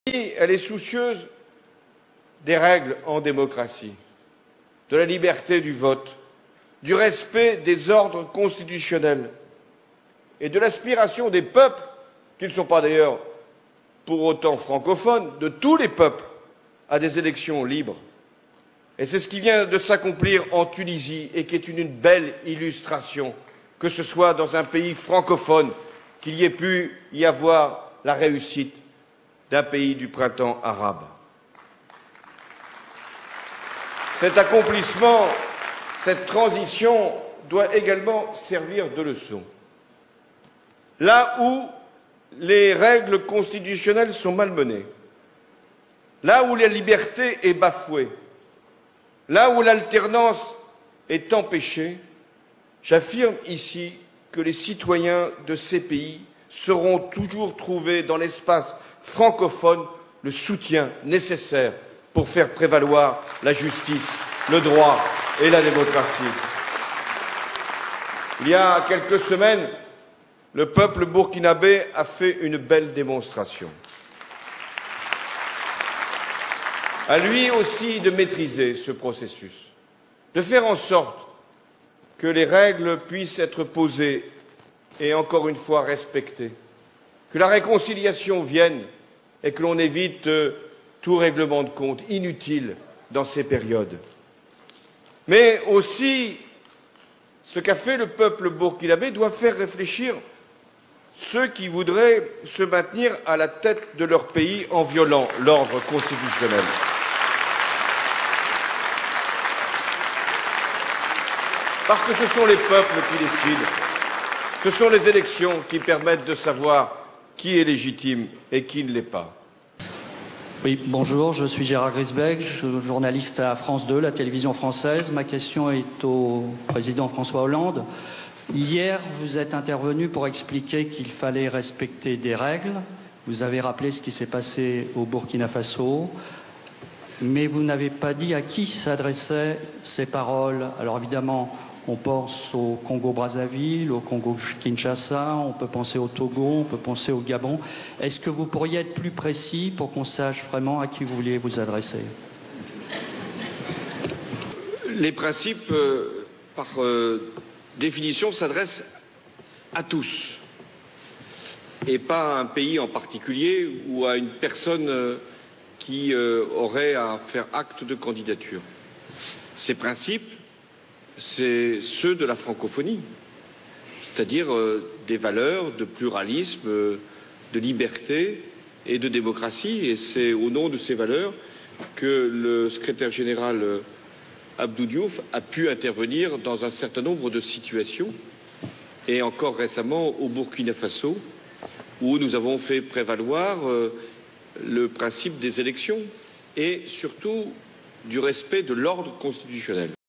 Elle est soucieuse des règles en démocratie, de la liberté du vote, du respect des ordres constitutionnels et de l'aspiration des peuples, qui ne sont pas d'ailleurs pour autant francophones, de tous les peuples, à des élections libres. Et c'est ce qui vient de s'accomplir en Tunisie et qui est une belle illustration, que ce soit dans un pays francophone, qu'il y ait pu y avoir la réussite d'un pays du printemps arabe. Cet accomplissement, cette transition doit également servir de leçon. Là où les règles constitutionnelles sont malmenées, là où la liberté est bafouée, là où l'alternance est empêchée, j'affirme ici que les citoyens de ces pays sauront toujours trouver dans l'espace francophone le soutien nécessaire pour faire prévaloir la justice, le droit et la démocratie. Il y a quelques semaines, le peuple burkinabé a fait une belle démonstration. À lui aussi de maîtriser ce processus, de faire en sorte que les règles puissent être posées et encore une fois respectées, que la réconciliation vienne et que l'on évite tout règlement de compte inutile dans ces périodes. Mais aussi, ce qu'a fait le peuple burkinabé doit faire réfléchir ceux qui voudraient se maintenir à la tête de leur pays en violant l'ordre constitutionnel. Parce que ce sont les peuples qui décident, ce sont les élections qui permettent de savoir qui est légitime et qui ne l'est pas. Oui, bonjour, je suis Gérard Grisbeck, journaliste à France 2, la télévision française. Ma question est au président François Hollande. Hier, vous êtes intervenu pour expliquer qu'il fallait respecter des règles. Vous avez rappelé ce qui s'est passé au Burkina Faso, mais vous n'avez pas dit à qui s'adressaient ces paroles. Alors évidemment, on pense au Congo-Brazzaville, au Congo-Kinshasa, on peut penser au Togo, on peut penser au Gabon. Est-ce que vous pourriez être plus précis pour qu'on sache vraiment à qui vous vouliez vous adresser? Les principes, par définition, s'adressent à tous, et pas à un pays en particulier ou à une personne qui aurait à faire acte de candidature. Ces principes, c'est ceux de la francophonie, c'est-à-dire des valeurs de pluralisme, de liberté et de démocratie. Et c'est au nom de ces valeurs que le secrétaire général Abdou Diouf a pu intervenir dans un certain nombre de situations, et encore récemment au Burkina Faso, où nous avons fait prévaloir le principe des élections et surtout du respect de l'ordre constitutionnel.